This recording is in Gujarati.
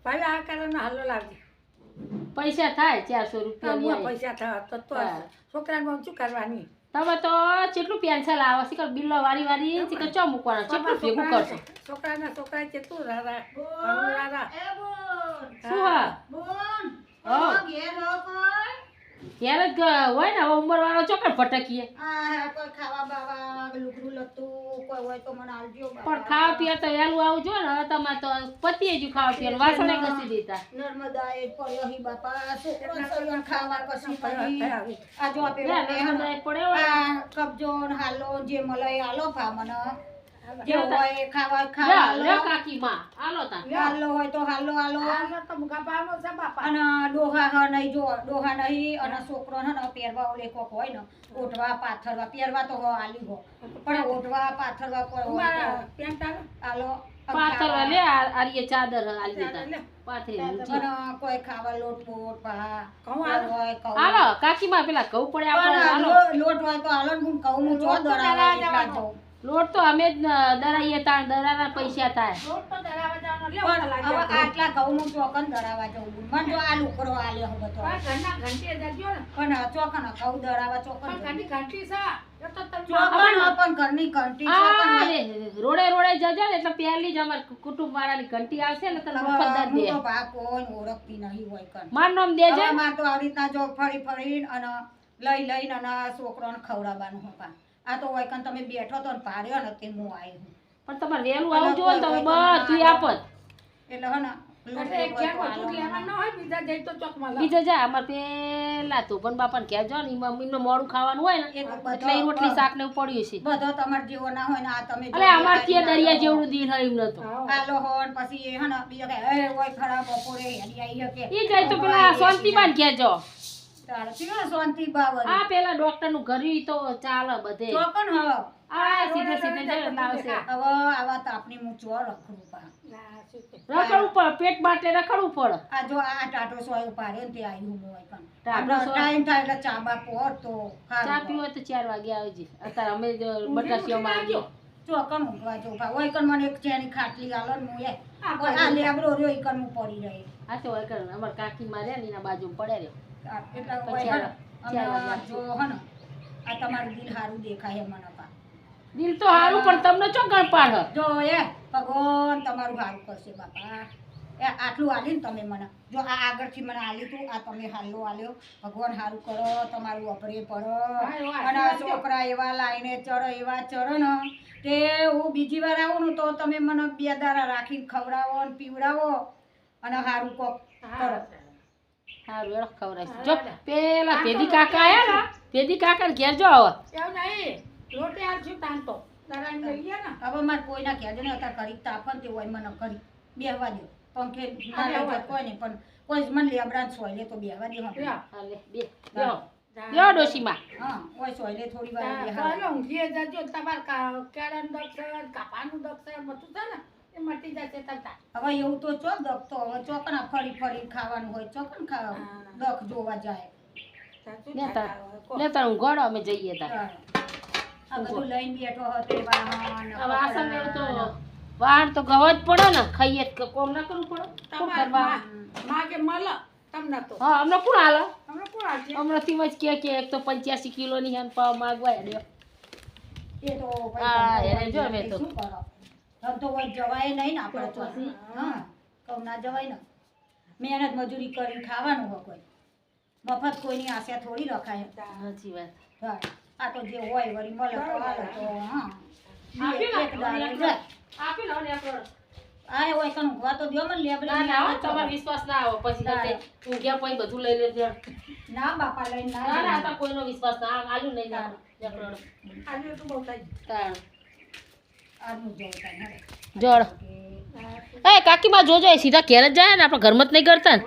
ભાઈ આ કારણ હાલો લાવજે પૈસા થાય 400 રૂપિયા પૈસા થાય તો છોકરાને શું કરવાની તમે તો કેટલું પેન્સિલ આવે છે કે બિલ્લો વારી છે કે ચો મૂકવાનો કેટલું ભેગું કરશો છોકરા કેટલું રારા શું હા ઘેર જ હોય ને હવે ઉંમર વાળો ચોકડ ભટકીએ કોઈ ખાવા બાવા લુગડું લતું કોઈ હોય તો મને આલજો પણ ખાવા પીવા તો વહેલું આવજો ને હવે તમારે તો પતિએ જ ખાવા પીવાનું વાસણે ઘસી દેતા નર્મદા એ પડ્યો હી બાપા છોકરો સળિયો ખાવા કશું પડી આ જો નર્મદા એ પડ્યો હોય. આ કબજો ને હાલો જે મળે એ હાલો ભા મને જે હોય એ ખાવા લ્યો કાકી માં આલો તા હાલો હોય તો હાલો તો મુકાબાનો છે બાપા અને ડોહા હ નહીં જો ડોહા નહીં અને છોકરો ને પહેરવા ઓલે કોક હોય ને ઓઢવા પાથરવા પહેરવા તો હો આલી હો પણ ઓઢવા પાથરવા કોઈ હોય પેન્ટ હાલો પાથરવા લે આરીએ ચાદર આલી દેતા પાથરી પણ કોઈ ખાવા લોટ બોટ ભા ઘઉં હોય કહું હાલો કાકી માં પેલા ઘઉં પડે આપણે હાલો લોટ હોય તો હાલો ને હું કહું હું જો દરાવા એટલા જાઉં લોટ તો અમે જ દરાઈએ તાણ દરાના પૈસા થાય રોટ તો દરાવા જવાનો પણ હવે આટલા ઘઉં હું ચોકન દરાવા જાઉં મને જો આ લુકરો આલ્યો હવે તો ઘરના ઘંટી જજો ને પણ ચોકન ઘઉં દરાવા ચોકન ઘરની ઘંટી છે એ તો તમે ચોકન પણ ઘરની ઘંટી ચોકન રોડે જજો ને એટલે પહેલી જ અમાર કુટુંબ વાળાની ઘંટી આવશે ને તને મફત દે હું તો ભા કોઈ ઓળખતી નહીં હોય કન માર નામ દેજે માર તો આવી રીતના જો ફરીને અને લઈને અને આ છોકરાને ખવડાવવાનું હોપા આ તો હોય કન તમે બેઠો તો ને પાડ્યો ને તે હું આવી હું પણ તમારે વહેલું આવજો ને તમે બધું આપત એટલે હે ને એક જેમ બધું લેવાનું હોય બીજા જઈ તો ચોકમાં બીજે જા અમાર પેલા તો પણ બાપાને કહેજો ને એમાં મોડું ખાવાનું હોય ને એટલે એ રોટલી શાક ને એવું પડ્યું છે બધો તમાર જેવો ના હોય ને આ તમે અલે અમાર ત્યાં દરિયા જેવડું દિન હોય એમ નતો આલો હોન પછી એ હે ને બીજો કે એ હોય ખરાબ બપોરે હેડી આવી કે ઈ જાય તો પેલા શાંતિબાન કહેજો તારે પીવા શાંતિ બાવર આ પેલા ડોક્ટર નું ઘર ઈ તો ચાલે બધે ચોકન હ આ સીધે જઈને લાવશે હવે આવા તાપની હું ચો રખડું પા રખડવું પડે પેટ માટે રખડવું પડે આ જો આ ટાટો સોય પાડે ને તે આવ્યું હું હોય કન ટાટો સોય? ટાઈમ થાય એટલે ચાબા પોર તો ચા પીવો તો 4 વાગે આવજે અત્યારે અમે બટાસિયામાં આવીએ ચોકન ઊંઘવા જો ભા હોય કન મને એક ચેની ખાટલી આલો ને હું એ આ લેબરો રહ્યો ઈ કન હું પડી રહી આ તો હોય કરે અમાર કાકી માં રહ્યા ને એના બાજુમાં પડે રે એટલે હોય હે ને જો હે ને આ તમારું દિલ હારું દેખાય મને પા દિલ તો હારું પણ તમને ચો ગણ પાડ જો એ ભગવાન તમારું હારું કરશે બાપા એ આટલું આલ્યું ને તમે મને જો આ આગળથી મને આલ્યું તું આ તમે હાલો આલ્યો ભગવાન હારું કરો તમારું અપરે પડો અને આ છોકરા એવા લાઈને ચરો એવા ચરો ને તે હું બીજી વાર આવું ને તો તમે મને 2 દાડા રાખીને ખવડાવો ને પીવડાવો અને હારું કોક કરો હારું એડો ખવરાઈશ જો પેલા પેદી કાકા આયા ને પેદી કાકા ને ઘેર જો આવો એવું નહીં રોટે આવશું તાંતો દરાઈને લઈ ગયા ને હવે મારે કોઈના ઘેર ને અત્યારે કરી તાપન તે હોય મને કરી બેહવા દો પંખે ના લઈ જાય કોઈ નહીં પણ કોઈ મને લેબડા સોય લે તો બેહવા દે હાલે બે યો ડોશીમાં હા કોઈ સોય લે થોડી વાર બેહવા ચાલો ઊંઘીએ જજો તમારે કેળાનું દક્ષણ કાપાનું દક્ષણ બધું છે ને એ મટી જશે તમતા હવે એવું તો ચો દખતો હવે ચોકના ફરી ખાવાનું હોય ચોકન ખાવા દખ જોવા જાય લેતા હું ઘોડો અમે જઈએ તા આ બધું લઈને બેઠો હતો વાહન હવે આસન એવું તો વાહન તો ગવા જ પડે ને ખાઈએ તો કોમ ના કરવું પડે શું કરવા માગે મળ તમને તો હા અમને કોણ હાલે તમને કોણ આવશે હમણાં થી જ કે એક તો 85 કિલો ની હેન પાવ માગવા દે એ તો હા એને જો મે તો શું કરો તમ તો કોઈ જવાય નહીં ને આપણે તો હા કહું ના જવાય ને મહેનત મજૂરી કરીને ખાવાનું હોય કોઈ મફત કોઈની આશા થોડી રખાય સાચી વાત હા આ તો જે હોય વળી મળે તો હાલે તો હા આપી એક દાડે જાય આપી લો ને આપણો આ હોય કન ઊંઘવા તો દ્યો મને લેબડે ના ના તમારો વિશ્વાસ ના આવે પછી તો ઊંઘ્યા પછી બધું લઈ લેજે ના બાપા લઈને ના ના તો કોઈનો વિશ્વાસ ના આલુ નહીં ના જકડો આજે તો બહુ થઈ તાણ આજનું જોતા ને જડ એ કાકી માં જોજો એ સીધા ઘેર જ જાય ને આપણે ઘરમાં જ નહીં કરતા ને